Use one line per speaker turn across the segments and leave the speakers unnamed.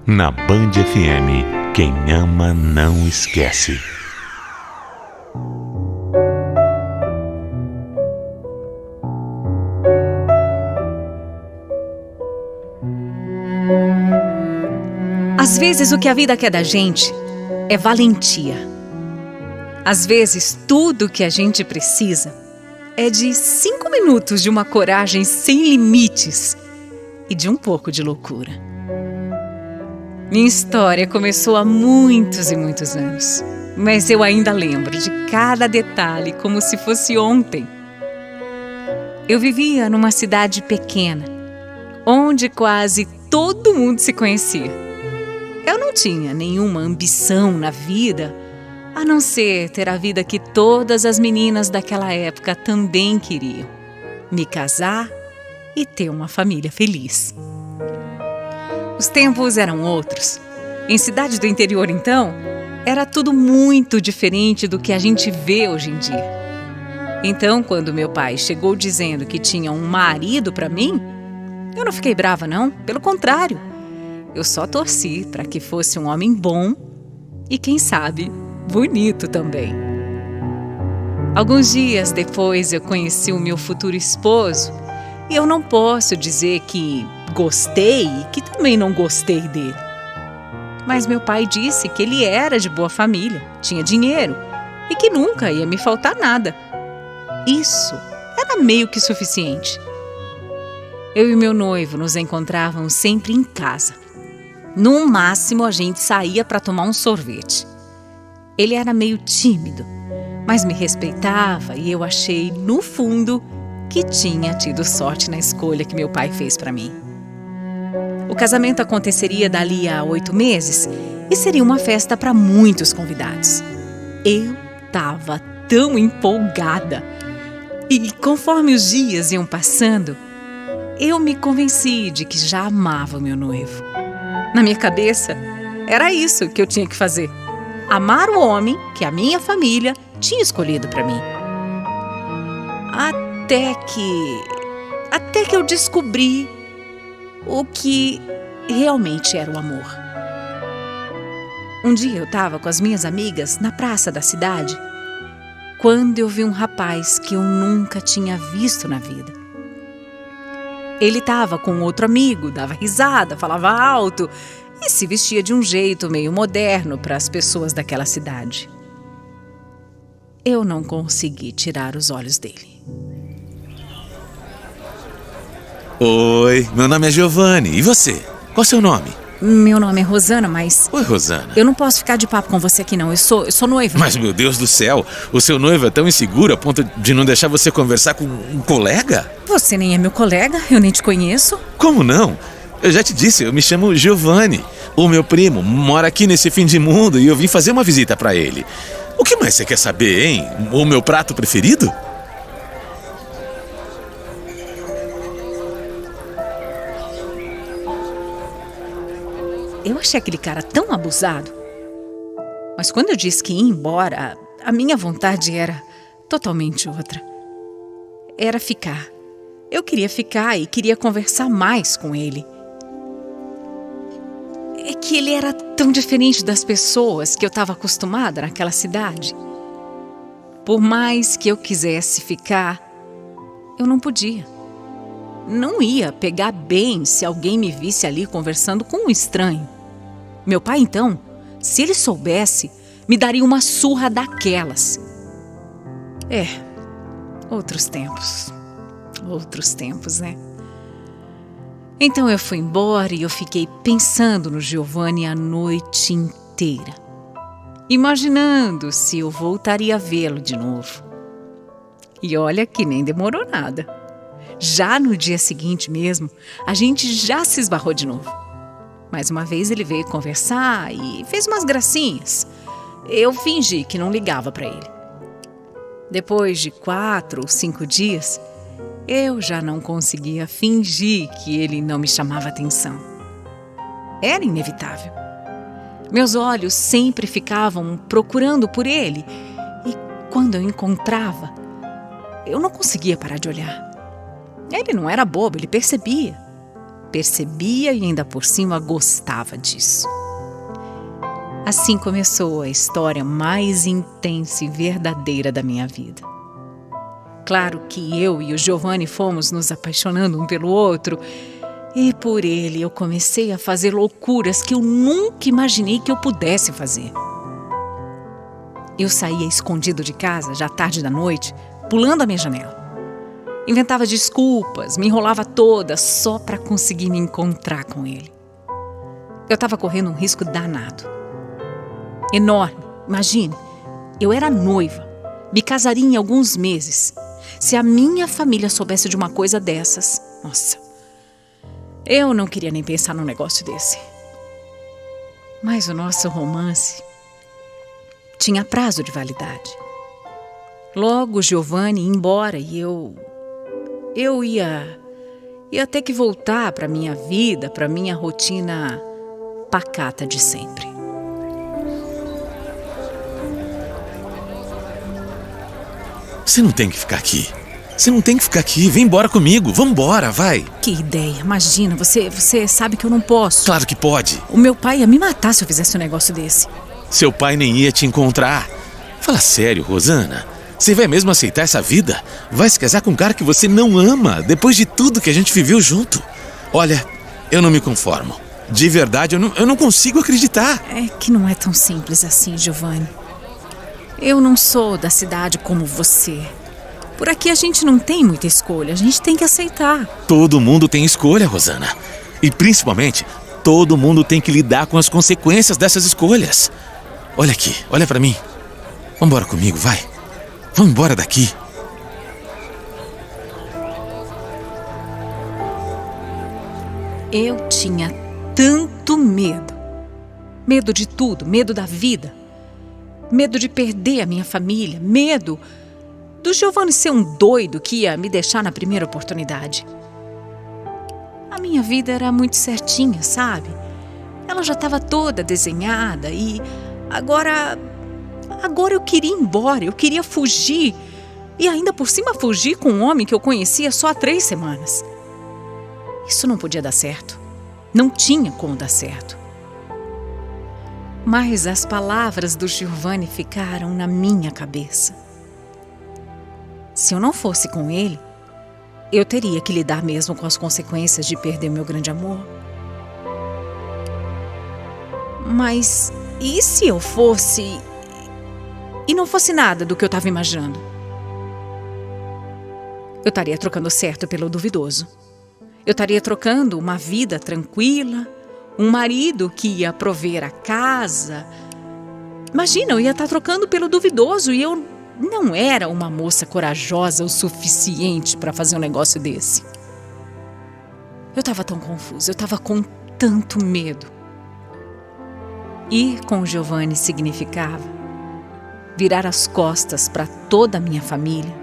Na Band FM, quem ama não esquece.
Às vezes o que a vida quer da gente é valentia. Às vezes tudo o que a gente precisa é de 5 minutos de uma coragem sem limites e de um pouco de loucura. Minha história começou há muitos e muitos anos, mas eu ainda lembro de cada detalhe como se fosse ontem. Eu vivia numa cidade pequena, onde quase todo mundo se conhecia. Eu não tinha nenhuma ambição na vida, a não ser ter a vida que todas as meninas daquela época também queriam: me casar e ter uma família feliz. Os tempos eram outros. Em cidade do interior, então, era tudo muito diferente do que a gente vê hoje em dia. Então, quando meu pai chegou dizendo que tinha um marido para mim, eu não fiquei brava, não. Pelo contrário, eu só torci para que fosse um homem bom e, quem sabe, bonito também. Alguns dias depois eu conheci o meu futuro esposo e eu não posso dizer que gostei e que também não gostei dele. Mas meu pai disse que ele era de boa família, tinha dinheiro e que nunca ia me faltar nada. Isso era meio que suficiente. Eu e meu noivo nos encontrávamos sempre em casa. No máximo, a gente saía para tomar um sorvete. Ele era meio tímido, mas me respeitava e eu achei, no fundo, que tinha tido sorte na escolha que meu pai fez para mim. O casamento aconteceria dali a 8 meses e seria uma festa para muitos convidados. Eu estava tão empolgada. E conforme os dias iam passando, eu me convenci de que já amava o meu noivo. Na minha cabeça, era isso que eu tinha que fazer: amar o homem que a minha família tinha escolhido para mim. Até que eu descobri o que realmente era o amor. Um dia eu estava com as minhas amigas na praça da cidade, quando eu vi um rapaz que eu nunca tinha visto na vida. Ele estava com outro amigo, dava risada, falava alto e se vestia de um jeito meio moderno para as pessoas daquela cidade. Eu não consegui tirar os olhos dele.
Oi, meu nome é Giovanni. E você? Qual é o seu nome?
Meu nome é Rosana, mas...
Oi, Rosana.
Eu não posso ficar de papo com você aqui, não. Eu sou noiva.
Mas, meu Deus do céu, o seu noivo é tão inseguro a ponto de não deixar você conversar com um colega?
Você nem é meu colega, eu nem te conheço.
Como não? Eu já te disse, eu me chamo Giovanni. O meu primo mora aqui nesse fim de mundo e eu vim fazer uma visita pra ele. O que mais você quer saber, hein? O meu prato preferido?
Eu achei aquele cara tão abusado. Mas quando eu disse que ia embora, a minha vontade era totalmente outra. Era ficar. Eu queria ficar e queria conversar mais com ele. É que ele era tão diferente das pessoas que eu estava acostumada naquela cidade. Por mais que eu quisesse ficar, eu não podia. Não ia pegar bem se alguém me visse ali conversando com um estranho. Meu pai, então, se ele soubesse, me daria uma surra daquelas. Outros tempos, né? Então eu fui embora e eu fiquei pensando no Giovanni a noite inteira, imaginando se eu voltaria a vê-lo de novo. E olha que nem demorou nada. Já no dia seguinte mesmo, a gente já se esbarrou de novo. Mais uma vez ele veio conversar e fez umas gracinhas. Eu fingi que não ligava para ele. Depois de 4 ou 5 dias, eu já não conseguia fingir que ele não me chamava atenção. Era inevitável. Meus olhos sempre ficavam procurando por ele e quando eu encontrava, eu não conseguia parar de olhar. Ele não era bobo, ele percebia. percebia e ainda por cima gostava disso. Assim começou a história mais intensa e verdadeira da minha vida. Claro que eu e o Giovanni fomos nos apaixonando um pelo outro, e por ele eu comecei a fazer loucuras que eu nunca imaginei que eu pudesse fazer. Eu saía escondido de casa, já tarde da noite, pulando a minha janela. Inventava desculpas, me enrolava toda só para conseguir me encontrar com ele. Eu estava correndo um risco danado. Enorme, imagine, eu era noiva, me casaria em alguns meses. Se a minha família soubesse de uma coisa dessas, nossa, eu não queria nem pensar num negócio desse. Mas o nosso romance tinha prazo de validade. Logo Giovanni ia embora e eu ia ter que voltar para minha vida, para minha rotina pacata de sempre.
Você não tem que ficar aqui. Você não tem que ficar aqui. Vem embora comigo. Vambora, vai.
Que ideia. Imagina, você sabe que eu não posso.
Claro que pode.
O meu pai ia me matar se eu fizesse um negócio desse.
Seu pai nem ia te encontrar. Fala sério, Rosana. Você vai mesmo aceitar essa vida? Vai se casar com um cara que você não ama, depois de tudo que a gente viveu junto? Olha, eu não me conformo. De verdade, eu não consigo acreditar.
É que não é tão simples assim, Giovanni. Eu não sou da cidade como você. Por aqui a gente não tem muita escolha, a gente tem que aceitar.
Todo mundo tem escolha, Rosana. E principalmente, todo mundo tem que lidar com as consequências dessas escolhas. Olha aqui, olha pra mim. Vambora comigo, vai. Vamos embora daqui.
Eu tinha tanto medo. Medo de tudo, medo da vida. Medo de perder a minha família, medo do Giovanni ser um doido que ia me deixar na primeira oportunidade. A minha vida era muito certinha, sabe? Ela já estava toda desenhada e agora eu queria ir embora, eu queria fugir. E ainda por cima fugir com um homem que eu conhecia só há 3 semanas. Isso não podia dar certo. Não tinha como dar certo. Mas as palavras do Giovanni ficaram na minha cabeça. Se eu não fosse com ele, eu teria que lidar mesmo com as consequências de perder meu grande amor. Mas e se eu fosse e não fosse nada do que eu estava imaginando? Eu estaria trocando o certo pelo duvidoso. Eu estaria trocando uma vida tranquila, um marido que ia prover a casa. Imagina, eu ia estar trocando pelo duvidoso e eu não era uma moça corajosa o suficiente para fazer um negócio desse. Eu estava tão confusa, eu estava com tanto medo. Ir com o Giovanni significava virar as costas para toda a minha família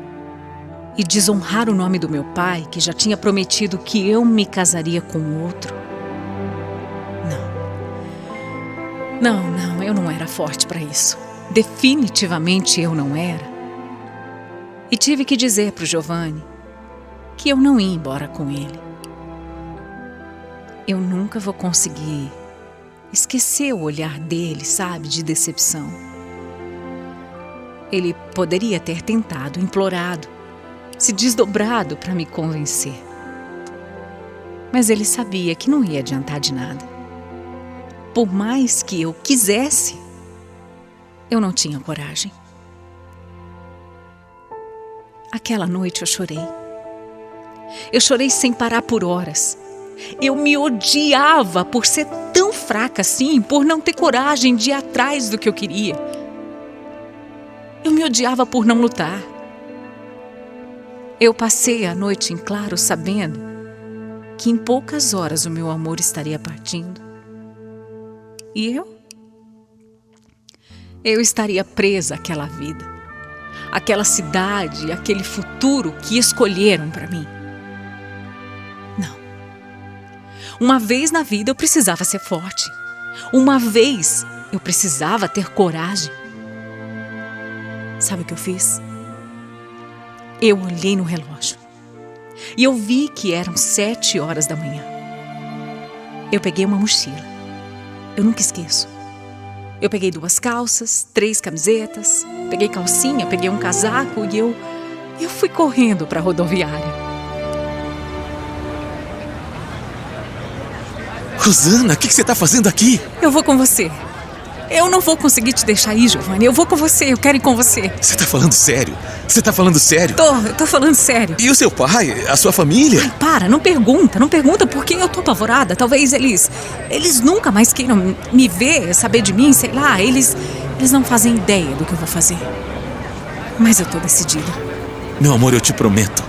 e desonrar o nome do meu pai, que já tinha prometido que eu me casaria com outro. Não, eu não era forte para isso. Definitivamente eu não era. E tive que dizer para o Giovanni que eu não ia embora com ele. Eu nunca vou conseguir esquecer o olhar dele, sabe, de decepção. Ele poderia ter tentado, implorado, se desdobrado para me convencer. Mas ele sabia que não ia adiantar de nada. Por mais que eu quisesse, eu não tinha coragem. Aquela noite eu chorei. Eu chorei sem parar por horas. Eu me odiava por ser tão fraca assim, por não ter coragem de ir atrás do que eu queria. Eu me odiava por não lutar. Eu passei a noite em claro sabendo que em poucas horas o meu amor estaria partindo. E eu estaria presa àquela vida, àquela cidade, àquele futuro que escolheram para mim. Não. Uma vez na vida eu precisava ser forte. Uma vez eu precisava ter coragem. Sabe o que eu fiz? Eu olhei no relógio e eu vi que eram 7 horas da manhã. Eu peguei uma mochila. Eu nunca esqueço. Eu peguei 2 calças, 3 camisetas, peguei calcinha, peguei um casaco e eu fui correndo para a rodoviária.
Rosana, o que você tá fazendo aqui?
Eu vou com você. Eu não vou conseguir te deixar ir, Giovanni. Eu vou com você, eu quero ir com você.
Você tá falando sério? Você tá falando sério?
Eu tô falando sério.
E o seu pai? A sua família?
Ai, para, não pergunta porque eu tô apavorada. Talvez eles nunca mais queiram me ver, saber de mim, sei lá. Eles não fazem ideia do que eu vou fazer. Mas eu tô decidida.
Meu amor, eu te prometo.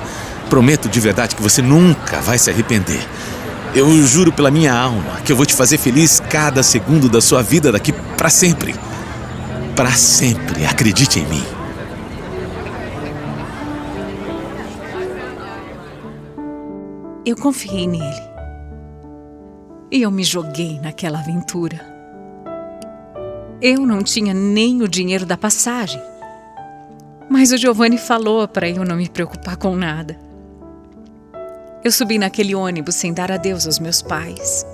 Prometo de verdade que você nunca vai se arrepender. Eu juro pela minha alma que eu vou te fazer feliz cada segundo da sua vida daqui pra sempre. Pra sempre, acredite em mim.
Eu confiei nele. E eu me joguei naquela aventura. Eu não tinha nem o dinheiro da passagem. Mas o Giovanni falou para eu não me preocupar com nada. Eu subi naquele ônibus sem dar adeus aos meus pais,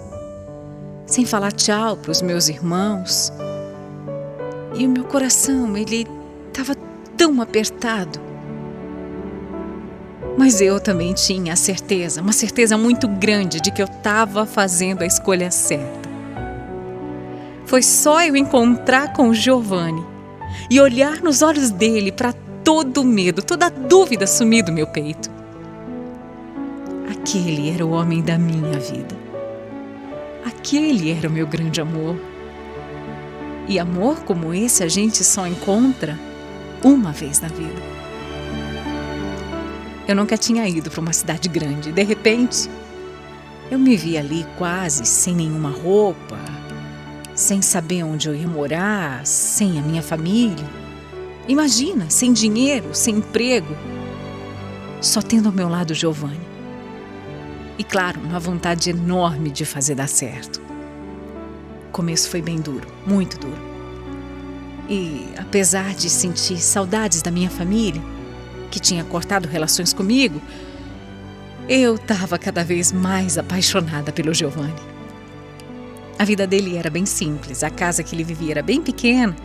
sem falar tchau para os meus irmãos. E o meu coração, ele estava tão apertado. Mas eu também tinha a certeza, uma certeza muito grande de que eu estava fazendo a escolha certa. Foi só eu encontrar com o Giovanni e olhar nos olhos dele para todo o medo, toda a dúvida sumir do meu peito. Aquele era o homem da minha vida. Aquele era o meu grande amor. E amor como esse a gente só encontra uma vez na vida. Eu nunca tinha ido para uma cidade grande. De repente, eu me vi ali quase sem nenhuma roupa, sem saber onde eu ia morar, sem a minha família. Imagina, sem dinheiro, sem emprego, só tendo ao meu lado o Giovanni. E claro, uma vontade enorme de fazer dar certo. O começo foi bem duro, muito duro. E apesar de sentir saudades da minha família, que tinha cortado relações comigo, eu estava cada vez mais apaixonada pelo Giovanni. A vida dele era bem simples, a casa que ele vivia era bem pequena,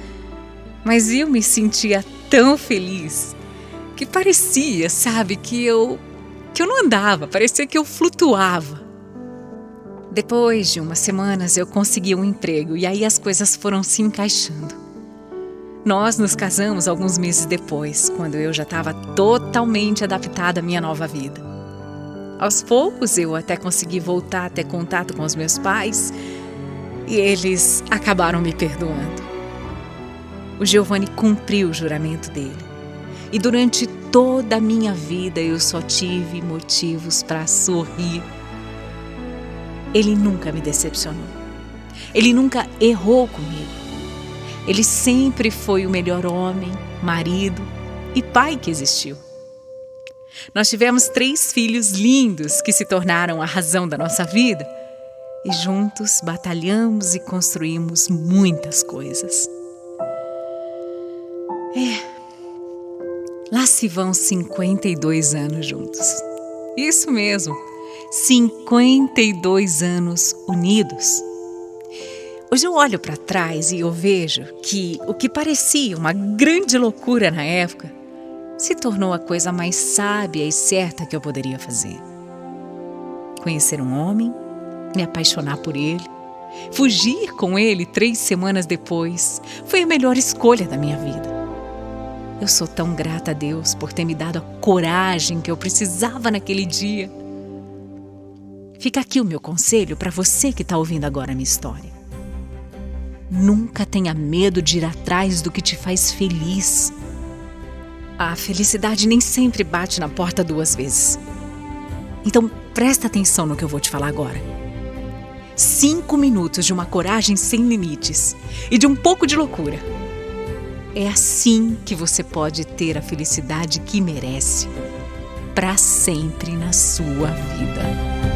mas eu me sentia tão feliz que parecia, sabe, que eu não andava, parecia que eu flutuava. Depois de umas semanas eu consegui um emprego e aí as coisas foram se encaixando. Nós nos casamos alguns meses depois, quando eu já estava totalmente adaptada à minha nova vida. Aos poucos eu até consegui voltar a ter contato com os meus pais e eles acabaram me perdoando. O Giovanni cumpriu o juramento dele. E durante toda a minha vida eu só tive motivos para sorrir. Ele nunca me decepcionou. Ele nunca errou comigo. Ele sempre foi o melhor homem, marido e pai que existiu. Nós tivemos 3 filhos lindos que se tornaram a razão da nossa vida. E juntos batalhamos e construímos muitas coisas. Lá se vão 52 anos juntos. Isso mesmo, 52 anos unidos. Hoje eu olho para trás e eu vejo que o que parecia uma grande loucura na época se tornou a coisa mais sábia e certa que eu poderia fazer. Conhecer um homem, me apaixonar por ele, fugir com ele 3 semanas depois, foi a melhor escolha da minha vida. Eu sou tão grata a Deus por ter me dado a coragem que eu precisava naquele dia. Fica aqui o meu conselho para você que está ouvindo agora a minha história. Nunca tenha medo de ir atrás do que te faz feliz. A felicidade nem sempre bate na porta 2 vezes. Então presta atenção no que eu vou te falar agora. 5 minutos de uma coragem sem limites e de um pouco de loucura. É assim que você pode ter a felicidade que merece, para sempre na sua vida.